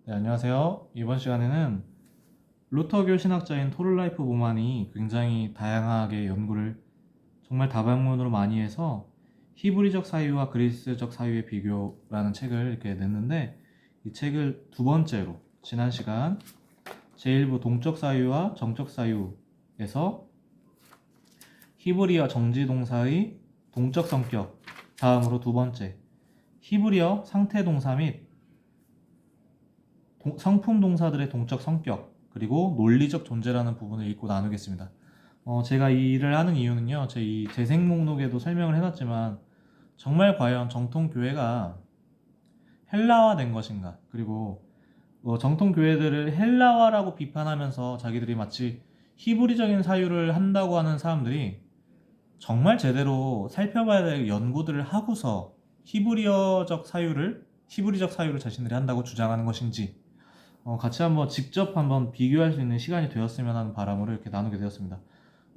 네, 안녕하세요. 이번 시간에는 루터교 신학자인 토르라이프 보만이 굉장히 다양하게 연구를 정말 다방면으로 많이 해서 히브리적 사유와 그리스적 사유의 비교라는 책을 이렇게 냈는데, 이 책을 두 번째로 지난 시간 제1부 동적 사유와 정적 사유에서 히브리어 정지 동사의 동적 성격, 다음으로 두 번째 히브리어 상태 동사 및 성품 동사들의 동적 성격, 그리고 논리적 존재라는 부분을 읽고 나누겠습니다. 제가 이 일을 하는 이유는요, 제 이 재생 목록에도 설명을 해놨지만, 정말 과연 정통 교회가 헬라화된 것인가, 그리고 정통 교회들을 헬라화라고 비판하면서 자기들이 마치 히브리적인 사유를 한다고 하는 사람들이 정말 제대로 살펴봐야 될 연구들을 하고서 히브리적 사유를 자신들이 한다고 주장하는 것인지, 같이 한번 직접 한번 비교할 수 있는 시간이 되었으면 하는 바람으로 이렇게 나누게 되었습니다.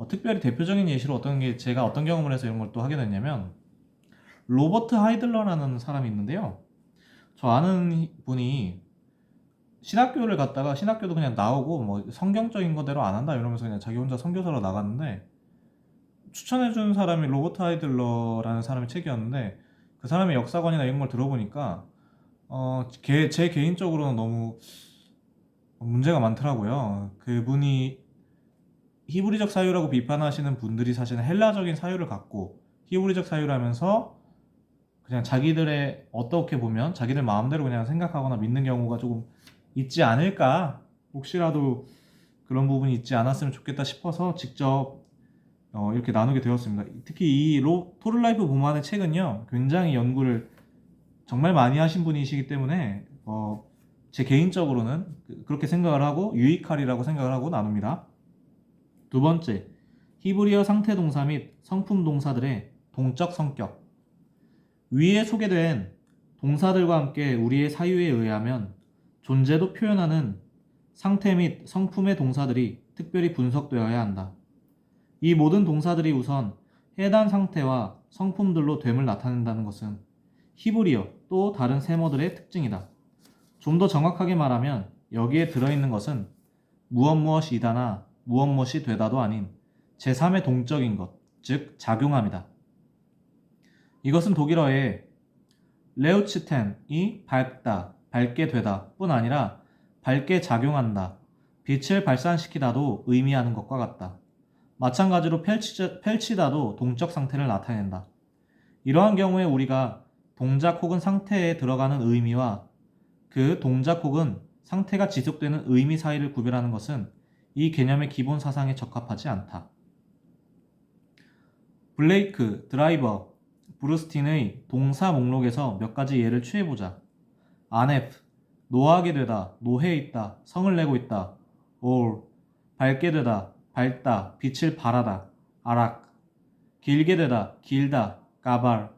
특별히 대표적인 예시로 제가 어떤 경험을 해서 이런 걸 또 하게 됐냐면, 로버트 하이들러라는 사람이 있는데요. 저 아는 분이 신학교를 갔다가 신학교도 그냥 나오고 뭐 성경적인 거대로 안 한다 이러면서 그냥 자기 혼자 선교사로 나갔는데, 추천해준 사람이 로버트 하이들러라는 사람의 책이었는데, 그 사람의 역사관이나 이런 걸 들어보니까 제 개인적으로는 너무 문제가 많더라고요. 그분이 히브리적 사유라고 비판하시는 분들이 사실은 헬라적인 사유를 갖고 히브리적 사유라면서 그냥 자기들의 어떻게 보면 자기들 마음대로 그냥 생각하거나 믿는 경우가 조금 있지 않을까, 혹시라도 그런 부분이 있지 않았으면 좋겠다 싶어서 직접 이렇게 나누게 되었습니다. 특히 이 토르라이프 보만의 책은요, 굉장히 연구를 정말 많이 하신 분이시기 때문에 제 개인적으로는 그렇게 생각을 하고 유익하리라고 생각을 하고 나눕니다. 두 번째, 히브리어 상태 동사 및 성품 동사들의 동적 성격. 위에 소개된 동사들과 함께 우리의 사유에 의하면 존재도 표현하는 상태 및 성품의 동사들이 특별히 분석되어야 한다. 이 모든 동사들이 우선 해당 상태와 성품들로 됨을 나타낸다는 것은 히브리어 또 다른 세모들의 특징이다. 좀 더 정확하게 말하면 여기에 들어있는 것은 무엇이다나 무엇이 되다도 아닌 제3의 동적인 것, 즉 작용함이다. 이것은 독일어의 레우츠텐이 밝다, 밝게 되다 뿐 아니라 밝게 작용한다, 빛을 발산시키다도 의미하는 것과 같다. 마찬가지로 펼치다도 동적 상태를 나타낸다. 이러한 경우에 우리가 동작 혹은 상태에 들어가는 의미와 그 동작 혹은 상태가 지속되는 의미 사이를 구별하는 것은 이 개념의 기본 사상에 적합하지 않다. 블레이크, 드라이버, 브루스틴의 동사 목록에서 몇 가지 예를 취해보자. 아네프, 노하게 되다, 노해 있다, 성을 내고 있다. 올, 밝게 되다, 밝다, 빛을 발하다. 아락, 길게 되다, 길다, 까발,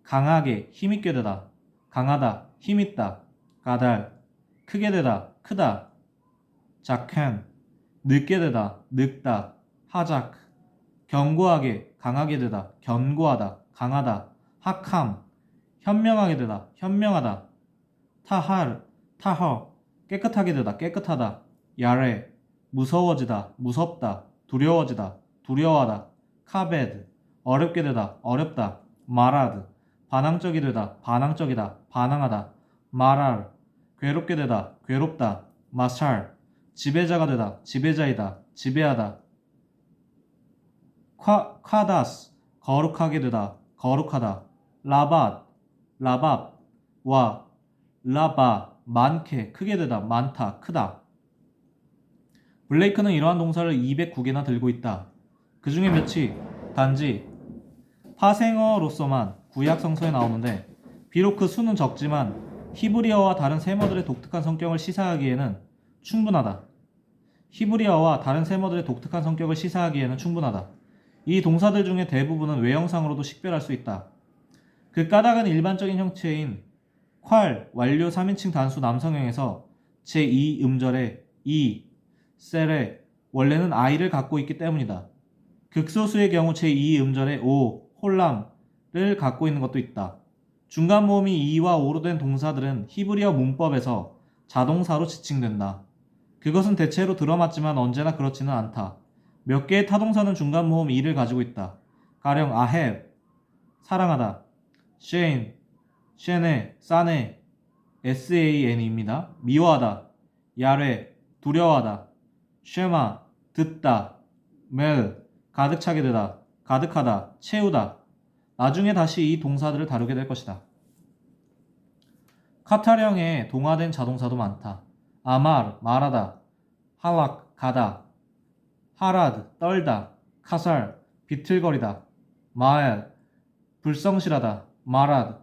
강하게, 힘있게 되다, 강하다, 힘있다. 가달, 크게 되다, 크다. 작한, 늙게 되다, 늙다. 하작, 견고하게, 강하게 되다, 견고하다, 강하다. 학함, 현명하게 되다, 현명하다. 타할, 타허, 깨끗하게 되다, 깨끗하다. 야레, 무서워지다, 무섭다, 두려워지다, 두려워하다. 카베드, 어렵게 되다, 어렵다. 마라드, 반항적이 되다, 반항적이다, 반항하다. 마랄, 괴롭게 되다, 괴롭다. 마샬, 지배자가 되다, 지배자이다, 지배하다. 카다스, 거룩하게 되다, 거룩하다. 라밧, 라밥, 와, 라바, 많게, 크게 되다, 많다, 크다. 블레이크는 이러한 동사를 209개나 들고 있다. 그 중에 몇이 단지 파생어로서만 구약 성서에 나오는데, 비록 그 수는 적지만 히브리어와 다른 세모들의 독특한 성격을 시사하기에는 충분하다. 히브리어와 다른 세모들의 독특한 성격을 시사하기에는 충분하다. 이 동사들 중에 대부분은 외형상으로도 식별할 수 있다. 그 까닭은 일반적인 형체인 콸, 완료 3인칭 단수 남성형에서 제2 음절의 이, 셀의 원래는 I를 갖고 있기 때문이다. 극소수의 경우 제2 음절의 오, 홀람을 갖고 있는 것도 있다. 중간 모음이 이와 오로 된 동사들은 히브리어 문법에서 자동사로 지칭된다. 그것은 대체로 들어맞지만 언제나 그렇지는 않다. 몇 개의 타동사는 중간 모음 e를 가지고 있다. 가령 I have, 사랑하다, shane, 쉔에, 싸네, san입니다. 미워하다, 야뢰, 두려워하다, 쉐마, 듣다, 멜, 가득 차게 되다, 가득하다, 채우다. 나중에 다시 이 동사들을 다루게 될 것이다. 카타령에 동화된 자동사도 많다. 아말, 말하다, 할락, 가다, 하라드, 떨다, 카살, 비틀거리다, 마엘, 불성실하다, 마라드,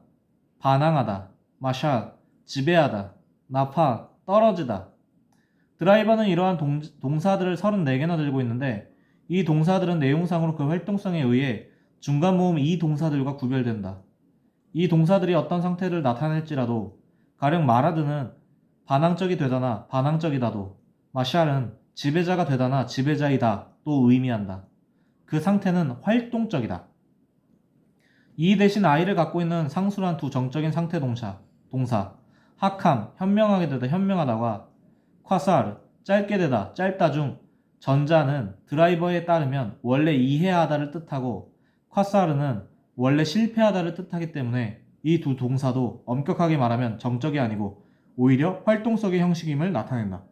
반항하다, 마샬, 지배하다, 나파, 떨어지다. 드라이버는 이러한 동사들을 34개나 들고 있는데 이 동사들은 내용상으로 그 활동성에 의해 중간 모음 이 동사들과 구별된다. 이 동사들이 어떤 상태를 나타낼지라도 가령 마라드는 반항적이 되다나 반항적이다도 마샬은 지배자가 되다나 지배자이다 또 의미한다. 그 상태는 활동적이다. 이 대신 I를 갖고 있는 상수란 두 정적인 상태 동사 하캄, 현명하게 되다 현명하다와 콰사르, 짧게 되다 짧다 중 전자는 드라이버에 따르면 원래 이해하다를 뜻하고 콰사르는 원래 실패하다를 뜻하기 때문에 이 두 동사도 엄격하게 말하면 정적이 아니고 오히려 활동성의 형식임을 나타낸다.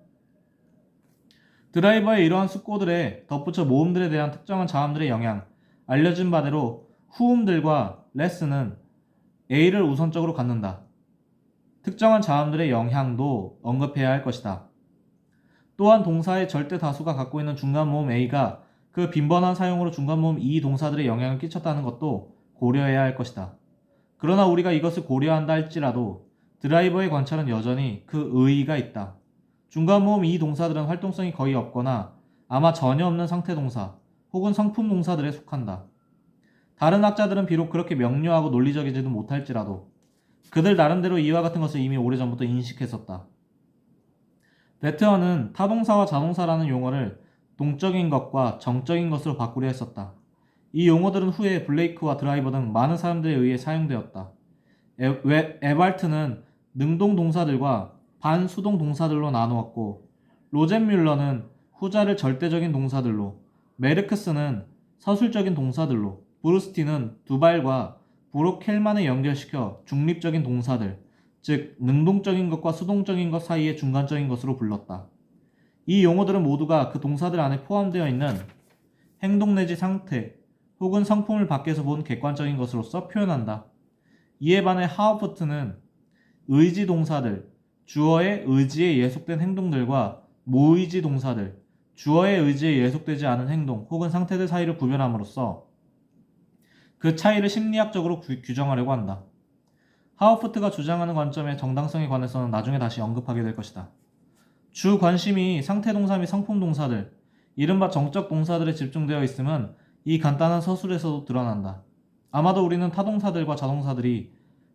드라이버의 이러한 숙고들에 덧붙여 모음들에 대한 특정한 자음들의 영향, 알려진 바대로 후음들과 레스는 A를 우선적으로 갖는다. 특정한 자음들의 영향도 언급해야 할 것이다. 또한 동사의 절대 다수가 갖고 있는 중간 모음 A가 그 빈번한 사용으로 중간 모음 E 동사들의 영향을 끼쳤다는 것도 고려해야 할 것이다. 그러나 우리가 이것을 고려한다 할지라도 드라이버의 관찰은 여전히 그 의의가 있다. 중간 모음 E 동사들은 활동성이 거의 없거나 아마 전혀 없는 상태 동사 혹은 성품 동사들에 속한다. 다른 학자들은 비록 그렇게 명료하고 논리적이지도 못할지라도 그들 나름대로 이와 같은 것을 이미 오래전부터 인식했었다. 베트어는 타동사와 자동사라는 용어를 동적인 것과 정적인 것으로 바꾸려 했었다. 이 용어들은 후에 블레이크와 드라이버 등 많은 사람들에 의해 사용되었다. 에발트는 능동 동사들과 반수동 동사들로 나누었고 로젠뮬러는 후자를 절대적인 동사들로, 메르크스는 서술적인 동사들로, 브루스티는 두발과 브로켈만을 연결시켜 중립적인 동사들, 즉 능동적인 것과 수동적인 것 사이의 중간적인 것으로 불렀다. 이 용어들은 모두가 그 동사들 안에 포함되어 있는 행동 내지 상태 혹은 성품을 밖에서 본 객관적인 것으로서 표현한다. 이에 반해 하우프트는 의지 동사들, 주어의 의지에 예속된 행동들과 무의지 동사들, 주어의 의지에 예속되지 않은 행동 혹은 상태들 사이를 구별함으로써 그 차이를 심리학적으로 규정하려고 한다. 하우프트가 주장하는 관점의 정당성에 관해서는 나중에 다시 언급하게 될 것이다. 주 관심이 상태 동사 및 성품 동사들, 이른바 정적 동사들에 집중되어 있음은 이 간단한 서술에서도 드러난다. 아마도 우리는 타동사들과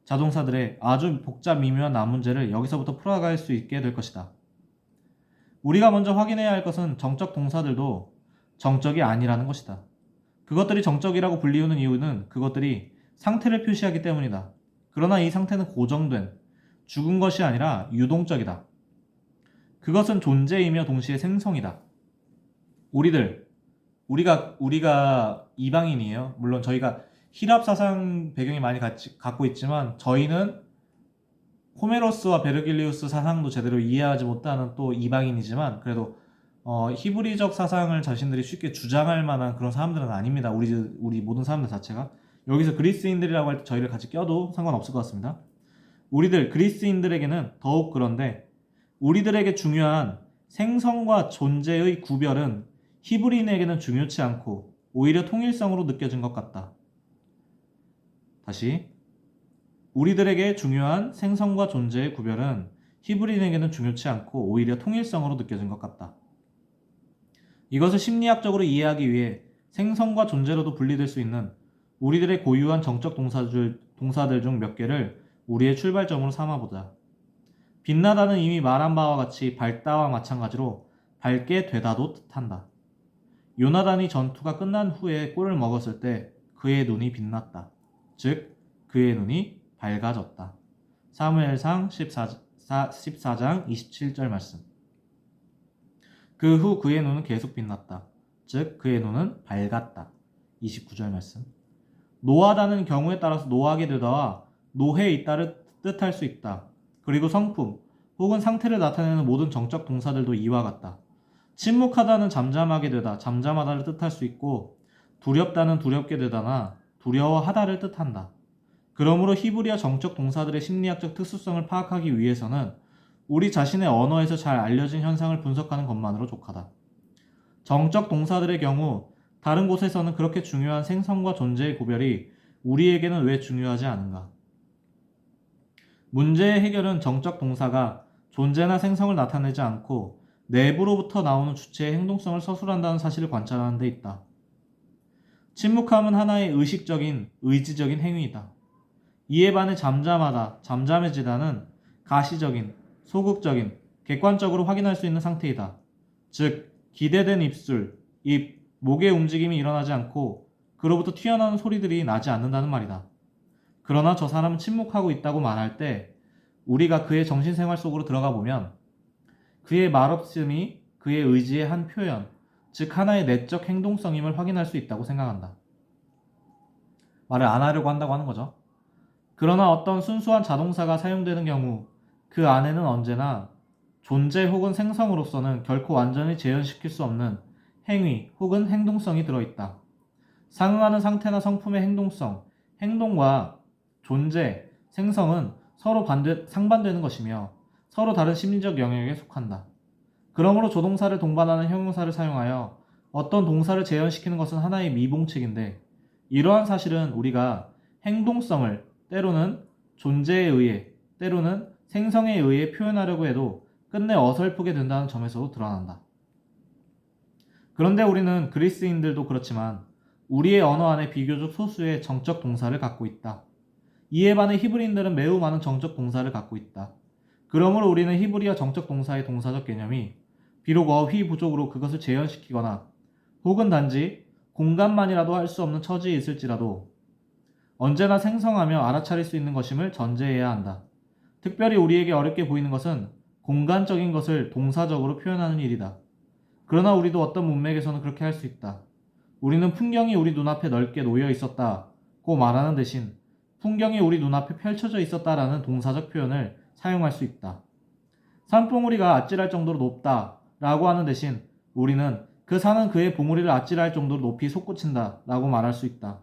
자동사들의 아주 복잡 미묘한 난문제를 여기서부터 풀어갈 수 있게 될 것이다. 우리가 먼저 확인해야 할 것은 정적 동사들도 정적이 아니라는 것이다. 그것들이 정적이라고 불리우는 이유는 그것들이 상태를 표시하기 때문이다. 그러나 이 상태는 고정된, 죽은 것이 아니라 유동적이다. 그것은 존재이며 동시에 생성이다. 우리가 이방인이에요. 물론 저희가 히랍 사상 배경이 많이 갖고 있지만 저희는 호메로스와 베르길리우스 사상도 제대로 이해하지 못하는 또 이방인이지만 그래도 히브리적 사상을 자신들이 쉽게 주장할 만한 그런 사람들은 아닙니다. 우리 모든 사람들 자체가. 여기서 그리스인들이라고 할 때 저희를 같이 껴도 상관없을 것 같습니다. 그리스인들에게는 더욱 그런데 우리들에게 중요한 생성과 존재의 구별은 히브리인에게는 중요치 않고 오히려 통일성으로 느껴진 것 같다. 다시, 우리들에게 중요한 생성과 존재의 구별은 히브리인에게는 중요치 않고 오히려 통일성으로 느껴진 것 같다. 이것을 심리학적으로 이해하기 위해 생성과 존재로도 분리될 수 있는 우리들의 고유한 정적 동사들 중 몇 개를 우리의 출발점으로 삼아보자. 빛나다는 이미 말한 바와 같이 밝다와 마찬가지로 밝게 되다도 뜻한다. 요나단이 전투가 끝난 후에 꿀을 먹었을 때 그의 눈이 빛났다. 즉 그의 눈이 밝아졌다. 사무엘상 14장 27절 말씀. 그 후 그의 눈은 계속 빛났다. 즉 그의 눈은 밝았다. 29절 말씀. 노하다는 경우에 따라서 노하게 되다와 노해 있다를 뜻할 수 있다. 그리고 성품 혹은 상태를 나타내는 모든 정적 동사들도 이와 같다. 침묵하다는 잠잠하게 되다, 잠잠하다를 뜻할 수 있고 두렵다는 두렵게 되다나 두려워하다를 뜻한다. 그러므로 히브리어 정적 동사들의 심리학적 특수성을 파악하기 위해서는 우리 자신의 언어에서 잘 알려진 현상을 분석하는 것만으로 족하다. 정적 동사들의 경우 다른 곳에서는 그렇게 중요한 생성과 존재의 구별이 우리에게는 왜 중요하지 않은가? 문제의 해결은 정적 동사가 존재나 생성을 나타내지 않고 내부로부터 나오는 주체의 행동성을 서술한다는 사실을 관찰하는 데 있다. 침묵함은 하나의 의식적인, 의지적인 행위이다. 이에 반해 잠잠하다, 잠잠해지다는 가시적인, 소극적인, 객관적으로 확인할 수 있는 상태이다. 즉, 기대된 입술, 입, 목의 움직임이 일어나지 않고 그로부터 튀어나오는 소리들이 나지 않는다는 말이다. 그러나 저 사람은 침묵하고 있다고 말할 때 우리가 그의 정신생활 속으로 들어가 보면 그의 말없음이 그의 의지의 한 표현, 즉 하나의 내적 행동성임을 확인할 수 있다고 생각한다. 말을 안 하려고 한다고 하는 거죠. 그러나 어떤 순수한 자동사가 사용되는 경우 그 안에는 언제나 존재 혹은 생성으로서는 결코 완전히 재현시킬 수 없는 행위 혹은 행동성이 들어있다. 상응하는 상태나 성품의 행동성, 행동과 존재, 생성은 서로 상반되는 것이며 서로 다른 심리적 영역에 속한다. 그러므로 조동사를 동반하는 형용사를 사용하여 어떤 동사를 재현시키는 것은 하나의 미봉책인데 이러한 사실은 우리가 행동성을 때로는 존재에 의해 때로는 생성에 의해 표현하려고 해도 끝내 어설프게 된다는 점에서도 드러난다. 그런데 우리는 그리스인들도 그렇지만 우리의 언어 안에 비교적 소수의 정적 동사를 갖고 있다. 이에 반해 히브리인들은 매우 많은 정적 동사를 갖고 있다. 그러므로 우리는 히브리어 정적 동사의 동사적 개념이 비록 어휘 부족으로 그것을 재현시키거나 혹은 단지 공감만이라도 할 수 없는 처지에 있을지라도 언제나 생성하며 알아차릴 수 있는 것임을 전제해야 한다. 특별히 우리에게 어렵게 보이는 것은 공간적인 것을 동사적으로 표현하는 일이다. 그러나 우리도 어떤 문맥에서는 그렇게 할 수 있다. 우리는 풍경이 우리 눈앞에 넓게 놓여 있었다고 말하는 대신 풍경이 우리 눈앞에 펼쳐져 있었다라는 동사적 표현을 사용할 수 있다. 산봉우리가 아찔할 정도로 높다라고 하는 대신 우리는 그 산은 그의 봉우리를 아찔할 정도로 높이 솟구친다라고 말할 수 있다.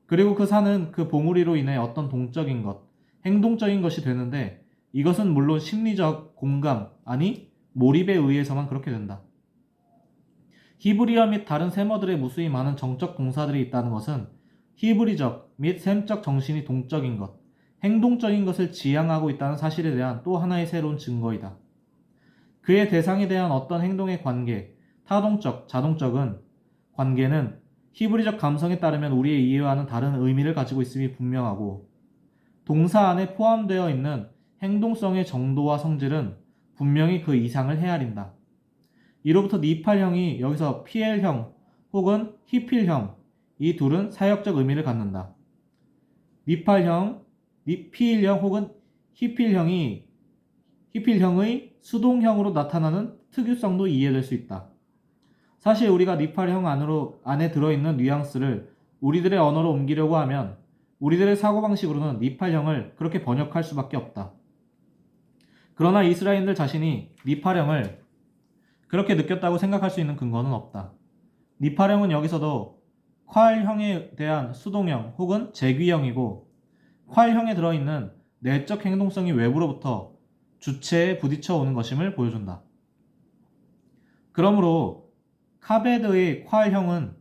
그리고 그 산은 그 봉우리로 인해 어떤 동적인 것, 행동적인 것이 되는데 이것은 물론 심리적 공감, 아니 몰입에 의해서만 그렇게 된다. 히브리어 및 다른 세머들의 무수히 많은 정적 동사들이 있다는 것은 히브리적 및 셈적 정신이 동적인 것, 행동적인 것을 지향하고 있다는 사실에 대한 또 하나의 새로운 증거이다. 그의 대상에 대한 어떤 행동의 관계, 타동적, 자동적은 관계는 히브리적 감성에 따르면 우리의 이해와는 다른 의미를 가지고 있음이 분명하고 동사 안에 포함되어 있는 행동성의 정도와 성질은 분명히 그 이상을 헤아린다. 이로부터 니팔형이 여기서 PL형 혹은 히필형 이 둘은 사역적 의미를 갖는다. 니팔형, 피일형 혹은 히필형의 수동형으로 나타나는 특유성도 이해될 수 있다. 사실 우리가 니팔형 안에 들어있는 뉘앙스를 우리들의 언어로 옮기려고 하면 우리들의 사고방식으로는 니팔형을 그렇게 번역할 수밖에 없다. 그러나 이스라엘인들 자신이 니팔형을 그렇게 느꼈다고 생각할 수 있는 근거는 없다. 니팔형은 여기서도 콸형에 대한 수동형 혹은 제귀형이고 콸형에 들어있는 내적 행동성이 외부로부터 주체에 부딪혀 오는 것임을 보여준다. 그러므로 카베드의 콸형은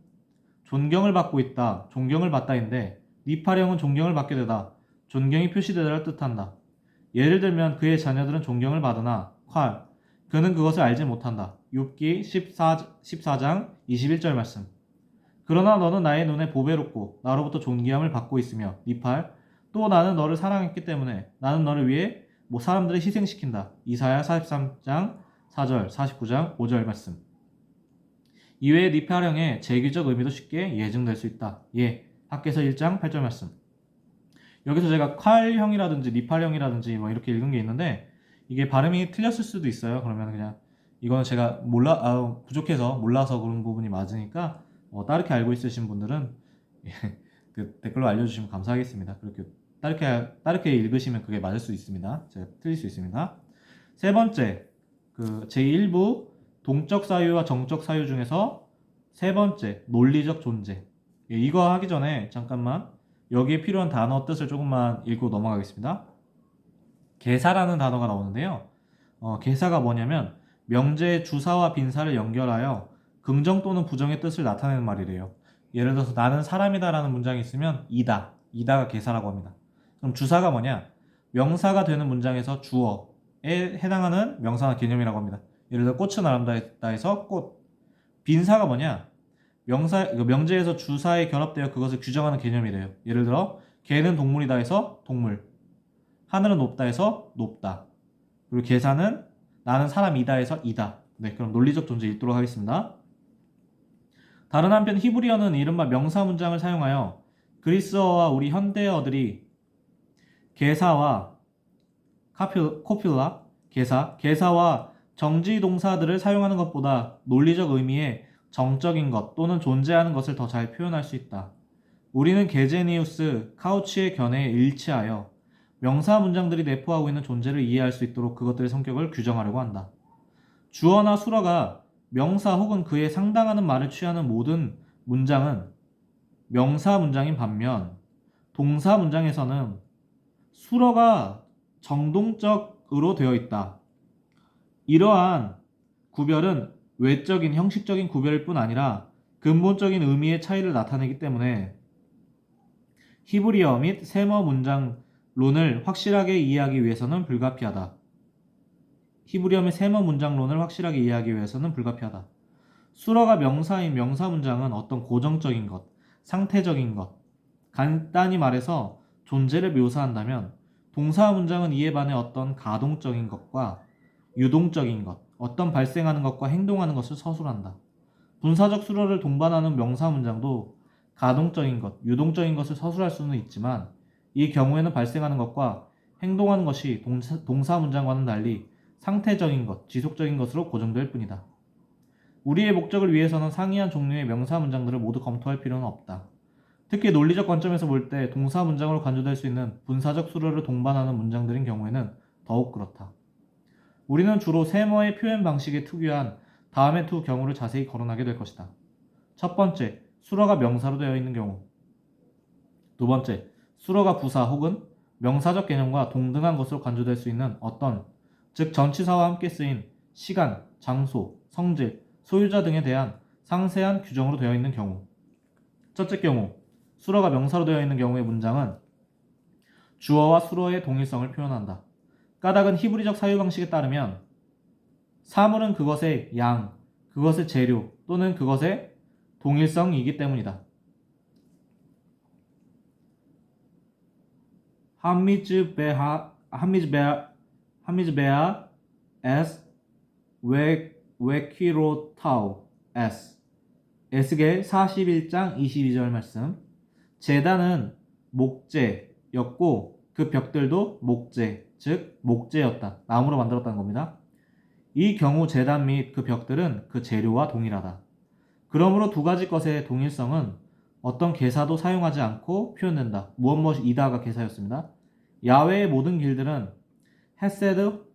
존경을 받고 있다, 존경을 받다인데 니팔형은 존경을 받게 되다, 존경이 표시되다를 뜻한다. 예를 들면 그의 자녀들은 존경을 받으나 콸, 그는 그것을 알지 못한다. 욥기 14장 21절 말씀. 그러나 너는 나의 눈에 보배롭고 나로부터 존귀함을 받고 있으며 니팔, 또 나는 너를 사랑했기 때문에 나는 너를 위해 사람들을 희생시킨다. 이사야 43장 4절, 49장 5절 말씀. 이외에 니팔형의 제기적 의미도 쉽게 예증될 수 있다. 학개서 1장 8절 말씀. 여기서 제가 콸형이라든지 니팔형이라든지 이렇게 읽은 게 있는데 이게 발음이 틀렸을 수도 있어요. 그러면 그냥 이거는 제가 부족해서 몰라서 그런 부분이 맞으니까 다르게 알고 있으신 분들은 그 댓글로 알려주시면 감사하겠습니다. 그렇게 다르게 읽으시면 그게 맞을 수 있습니다. 제가 틀릴 수 있습니다. 세 번째, 그 제1부 동적 사유와 정적 사유 중에서 세 번째, 논리적 존재. 이거 하기 전에 잠깐만 여기에 필요한 단어 뜻을 조금만 읽고 넘어가겠습니다. 계사라는 단어가 나오는데요. 계사가 뭐냐면 명제의 주사와 빈사를 연결하여 긍정 또는 부정의 뜻을 나타내는 말이래요. 예를 들어서 나는 사람이다라는 문장이 있으면 이다가 계사라고 합니다. 그럼 주사가 뭐냐? 명사가 되는 문장에서 주어에 해당하는 명사나 개념이라고 합니다. 예를 들어 꽃은 아름다다에서 꽃. 빈사가 뭐냐? 명제에서 주사에 결합되어 그것을 규정하는 개념이래요. 예를 들어 개는 동물이다 해서 동물, 하늘은 높다 해서 높다. 그리고 계사는 나는 사람이다 해서 이다. 네, 그럼 논리적 존재 읽도록 하겠습니다. 다른 한편 히브리어는 이른바 명사 문장을 사용하여 그리스어와 우리 현대어들이 계사와 코필라, 계사와 정지 동사들을 사용하는 것보다 논리적 의미의 정적인 것 또는 존재하는 것을 더 잘 표현할 수 있다. 우리는 게제니우스, 카우치의 견해에 일치하여 명사 문장들이 내포하고 있는 존재를 이해할 수 있도록 그것들의 성격을 규정하려고 한다. 주어나 수어가 명사 혹은 그에 상당하는 말을 취하는 모든 문장은 명사 문장인 반면 동사 문장에서는 수어가 정동적으로 되어 있다. 이러한 구별은 외적인 형식적인 구별일 뿐 아니라 근본적인 의미의 차이를 나타내기 때문에 히브리어 및 세머 문장론을 확실하게 이해하기 위해서는 불가피하다. 히브리어 및 세머 문장론을 확실하게 이해하기 위해서는 불가피하다. 수어가 명사인 명사 문장은 어떤 고정적인 것, 상태적인 것, 간단히 말해서 존재를 묘사한다면 동사 문장은 이에 반해 어떤 가동적인 것과 유동적인 것, 어떤 발생하는 것과 행동하는 것을 서술한다. 분사적 수어를 동반하는 명사 문장도 가동적인 것, 유동적인 것을 서술할 수는 있지만 이 경우에는 발생하는 것과 행동하는 것이 동사 문장과는 달리 상태적인 것, 지속적인 것으로 고정될 뿐이다. 우리의 목적을 위해서는 상이한 종류의 명사 문장들을 모두 검토할 필요는 없다. 특히 논리적 관점에서 볼 때 동사 문장으로 간주될 수 있는 분사적 수어를 동반하는 문장들인 경우에는 더욱 그렇다. 우리는 주로 세머의 표현 방식에 특유한 다음의 두 경우를 자세히 거론하게 될 것이다. 첫 번째, 수어가 명사로 되어 있는 경우. 두 번째, 수어가 부사 혹은 명사적 개념과 동등한 것으로 간주될 수 있는 어떤, 즉 전치사와 함께 쓰인 시간, 장소, 성질, 소유자 등에 대한 상세한 규정으로 되어 있는 경우. 첫째 경우, 수어가 명사로 되어 있는 경우의 문장은 주어와 수어의 동일성을 표현한다. 까닭은 히브리적 사유 방식에 따르면 사물은 그것의 양, 그것의 재료 또는 그것의 동일성이기 때문이다. 함미즈베아 에스 웨키로타우 에스 에스겔 41장 22절 말씀. 제단은 목재였고 그 벽들도 목재, 즉 목재였다. 나무로 만들었다는 겁니다. 이 경우 제단 및 그 벽들은 그 재료와 동일하다. 그러므로 두 가지 것의 동일성은 어떤 계사도 사용하지 않고 표현된다. 무엇이다가 계사였습니다. 야훼의 모든 길들은 헤세드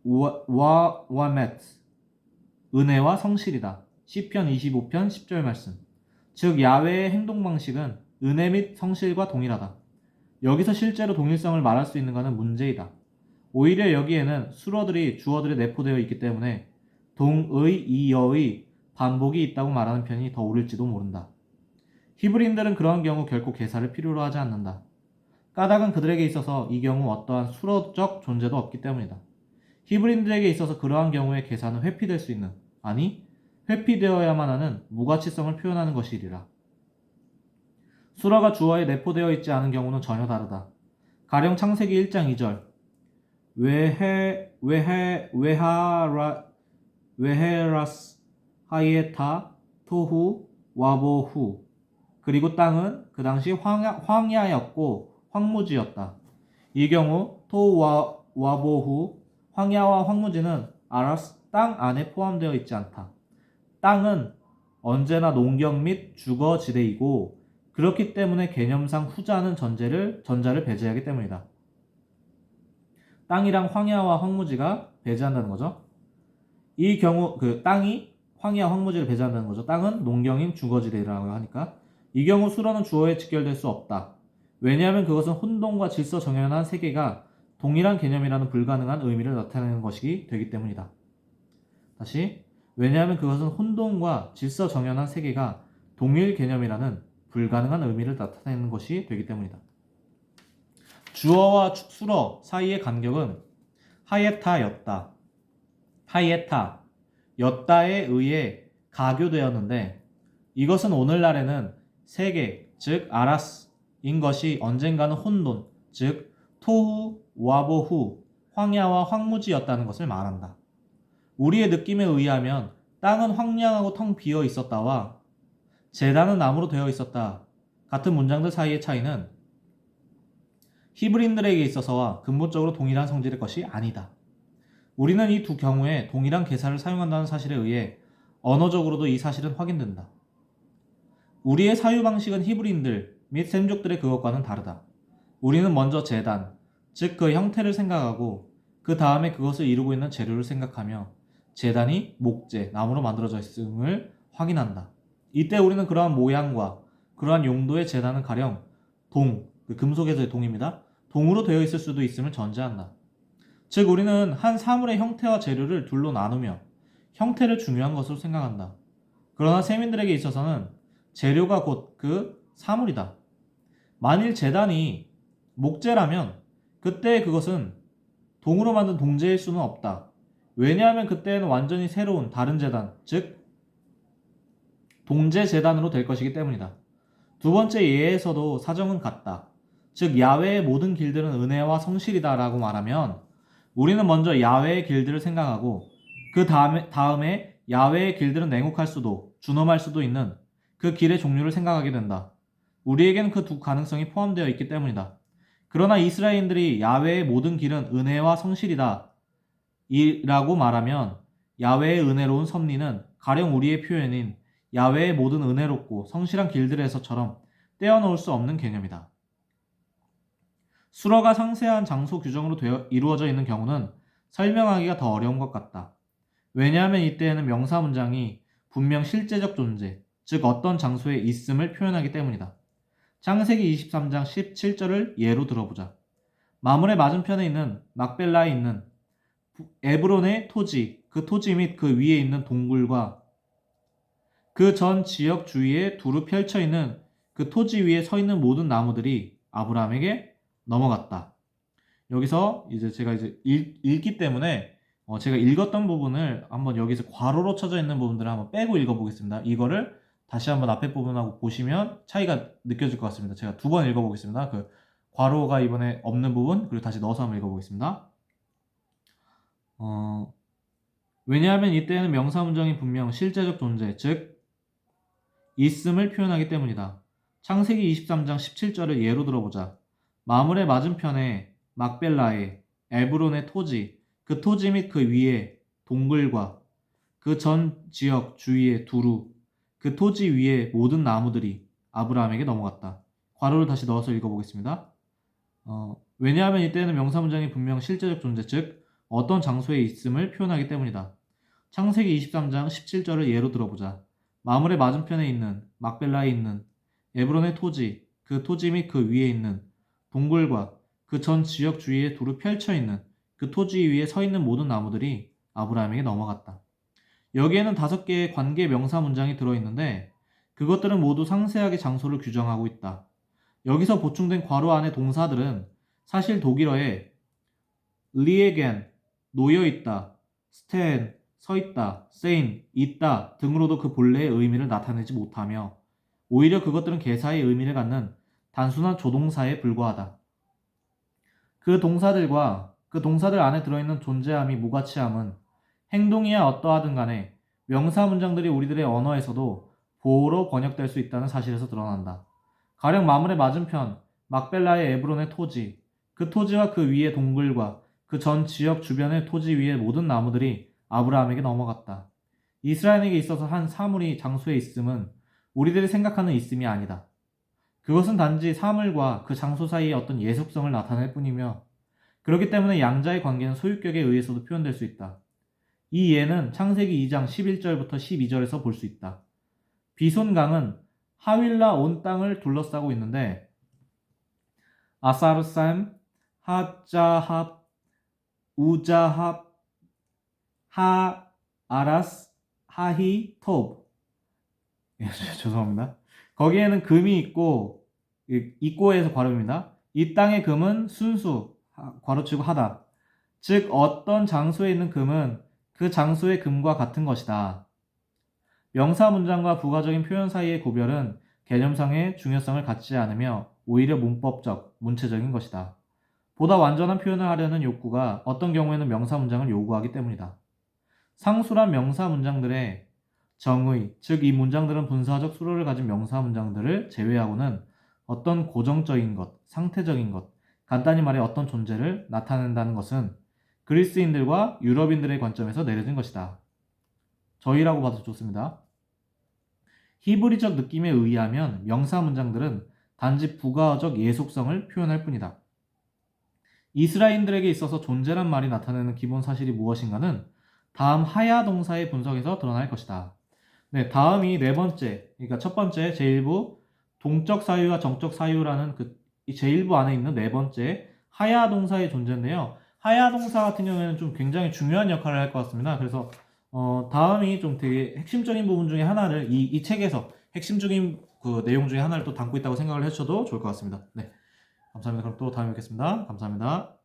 와메트 은혜와 성실이다. 시편 25편 10절 말씀. 즉 야훼의 행동 방식은 은혜 및 성실과 동일하다. 여기서 실제로 동일성을 말할 수 있는 것은 문제이다. 오히려 여기에는 수어들이 주어들에 내포되어 있기 때문에 동의, 이어의 반복이 있다고 말하는 편이 더 옳을지도 모른다. 히브리인들은 그러한 경우 결코 계사를 필요로 하지 않는다. 까닭은 그들에게 있어서 이 경우 어떠한 수어적 존재도 없기 때문이다. 히브리인들에게 있어서 그러한 경우에 계사는 회피될 수 있는, 아니 회피되어야만 하는 무가치성을 표현하는 것이리라. 수어가 주어에 내포되어 있지 않은 경우는 전혀 다르다. 가령 창세기 1장 2절 웨헤라스 하이에타 토후 와보후. 그리고 땅은 그 당시 황야였고 황무지였다. 이 경우 토후 와보후 황야와 황무지는 아라스 땅 안에 포함되어 있지 않다. 땅은 언제나 농경 및 주거지대이고 그렇기 때문에 개념상 후자는 전자를 배제하기 때문이다. 땅이랑 황야와 황무지가 배제한다는 거죠. 이 경우 그 땅이 황야와 황무지를 배제한다는 거죠. 땅은 농경인 주거지대라고 하니까 이 경우 수로는 주어에 직결될 수 없다. 왜냐하면 그것은 혼돈과 질서 정연한 세계가 동일한 개념이라는 불가능한 의미를 나타내는 것이 되기 때문이다. 다시 왜냐하면 그것은 혼돈과 질서 정연한 세계가 동일 개념이라는 불가능한 의미를 나타내는 것이 되기 때문이다. 주어와 수러 사이의 간격은 하예타였다. 하예타, 였다에 의해 가교되었는데 이것은 오늘날에는 세계, 즉 아라스인 것이 언젠가는 혼돈, 즉 토후, 와보후, 황야와 황무지였다는 것을 말한다. 우리의 느낌에 의하면 땅은 황량하고 텅 비어 있었다와 제단은 나무로 되어 있었다. 같은 문장들 사이의 차이는 히브리인들에게 있어서와 근본적으로 동일한 성질의 것이 아니다. 우리는 이 두 경우에 동일한 개사를 사용한다는 사실에 의해 언어적으로도 이 사실은 확인된다. 우리의 사유 방식은 히브리인들 및 셈족들의 그것과는 다르다. 우리는 먼저 제단, 즉 그 형태를 생각하고 그 다음에 그것을 이루고 있는 재료를 생각하며 제단이 목재, 나무로 만들어져 있음을 확인한다. 이때 우리는 그러한 모양과 그러한 용도의 제단은 가령 그 금속에서의 동입니다. 동으로 되어 있을 수도 있음을 전제한다. 즉 우리는 한 사물의 형태와 재료를 둘로 나누며 형태를 중요한 것으로 생각한다. 그러나 세민들에게 있어서는 재료가 곧 그 사물이다. 만일 제단이 목재라면 그때 그것은 동으로 만든 동재일 수는 없다. 왜냐하면 그때는 완전히 새로운 다른 제단, 즉 동재 제단으로 될 것이기 때문이다. 두 번째 예에서도 사정은 같다. 즉 야훼의 모든 길들은 은혜와 성실이다 라고 말하면 우리는 먼저 야훼의 길들을 생각하고 그 다음에 야훼의 길들은 냉혹할 수도 준엄할 수도 있는 그 길의 종류를 생각하게 된다. 우리에게는 그 두 가능성이 포함되어 있기 때문이다. 그러나 이스라엘인들이 야훼의 모든 길은 은혜와 성실이다 라고 말하면 야훼의 은혜로운 섭리는 가령 우리의 표현인 야훼의 모든 은혜롭고 성실한 길들에서처럼 떼어놓을 수 없는 개념이다. 수러가 상세한 장소 규정으로 이루어져 있는 경우는 설명하기가 더 어려운 것 같다. 왜냐하면 이때에는 명사 문장이 분명 실제적 존재, 즉 어떤 장소에 있음을 표현하기 때문이다. 창세기 23장 17절을 예로 들어보자. 마물의 맞은편에 있는 막벨라에 있는 에브론의 토지, 그 토지 및 그 위에 있는 동굴과 그 전 지역 주위에 두루 펼쳐 있는 그 토지 위에 서 있는 모든 나무들이 아브라함에게 넘어갔다. 여기서 이제 제가 읽기 때문에 제가 읽었던 부분을 한번 여기서 괄호로 쳐져 있는 부분들을 한번 빼고 읽어보겠습니다. 이거를 다시 한번 앞에 부분하고 보시면 차이가 느껴질 것 같습니다. 제가 두 번 읽어보겠습니다. 그 괄호가 이번에 없는 부분 그리고 다시 넣어서 한번 읽어보겠습니다. 왜냐하면 이때는 명사 문장이 분명 실제적 존재, 즉 있음을 표현하기 때문이다. 창세기 23장 17절을 예로 들어보자. 마물의 맞은편에 막벨라에 에브론의 토지, 그 토지 및 그 위에 동굴과 그 전 지역 주위에 두루, 그 토지 위에 모든 나무들이 아브라함에게 넘어갔다. 괄호를 다시 넣어서 읽어보겠습니다. 왜냐하면 이때는 명사 문장이 분명 실제적 존재, 즉 어떤 장소에 있음을 표현하기 때문이다. 창세기 23장 17절을 예로 들어보자. 마물의 맞은편에 있는 막벨라에 있는 에브론의 토지, 그 토지 및 그 위에 있는 동굴과 그 전 지역 주위에 두루 펼쳐 있는 그 토지 위에 서 있는 모든 나무들이 아브라함에게 넘어갔다. 여기에는 5개의 관계 명사 문장이 들어있는데 그것들은 모두 상세하게 장소를 규정하고 있다. 여기서 보충된 괄호 안의 동사들은 사실 독일어에 리에겐, 놓여있다, 스탠, 서있다, 세인, 있다 등으로도 그 본래의 의미를 나타내지 못하며 오히려 그것들은 개사의 의미를 갖는 단순한 조동사에 불과하다. 그 동사들과 그 동사들 안에 들어있는 존재함이 무가치함은 행동이야 어떠하든 간에 명사 문장들이 우리들의 언어에서도 보호로 번역될 수 있다는 사실에서 드러난다. 가령 마물의 맞은편, 막벨라의 에브론의 토지, 그 토지와 그 위의 동굴과 그 전 지역 주변의 토지 위의 모든 나무들이 아브라함에게 넘어갔다. 이스라엘에게 있어서 한 사물이 장소에 있음은 우리들이 생각하는 있음이 아니다. 그것은 단지 사물과 그 장소 사이의 어떤 예속성을 나타낼 뿐이며 그렇기 때문에 양자의 관계는 소유격에 의해서도 표현될 수 있다. 이 예는 창세기 2장 11절부터 12절에서 볼 수 있다. 비손강은 하윌라 온 땅을 둘러싸고 있는데 아사르삼, 하자합, 우자합, 하아라스, 하히, 톱. 죄송합니다. 거기에는 금이 있고 입고에서 괄호입니다. 이 땅의 금은 순수 괄호치고 하다. 즉 어떤 장소에 있는 금은 그 장소의 금과 같은 것이다. 명사 문장과 부가적인 표현 사이의 구별은 개념상의 중요성을 갖지 않으며 오히려 문법적, 문체적인 것이다. 보다 완전한 표현을 하려는 욕구가 어떤 경우에는 명사 문장을 요구하기 때문이다. 상수란 명사 문장들의 정의, 즉 이 문장들은 분사적 수로를 가진 명사 문장들을 제외하고는 어떤 고정적인 것, 상태적인 것, 간단히 말해 어떤 존재를 나타낸다는 것은 그리스인들과 유럽인들의 관점에서 내려진 것이다. 저희라고 봐도 좋습니다. 히브리적 느낌에 의하면 명사 문장들은 단지 부가어적 예속성을 표현할 뿐이다. 이스라엘인들에게 있어서 존재란 말이 나타내는 기본 사실이 무엇인가는 다음 하야 동사의 분석에서 드러날 것이다. 네, 다음이 네 번째, 그러니까 첫 번째 제1부 동적 사유와 정적 사유라는 이 제1부 안에 있는 네 번째 하야 동사의 존재인데요. 하야 동사 같은 경우에는 좀 굉장히 중요한 역할을 할 것 같습니다. 그래서 다음이 좀 되게 핵심적인 부분 중에 하나를 이 책에서 핵심적인 그 내용 중에 하나를 또 담고 있다고 생각을 해주셔도 좋을 것 같습니다. 네, 감사합니다. 그럼 또 다음에 뵙겠습니다. 감사합니다.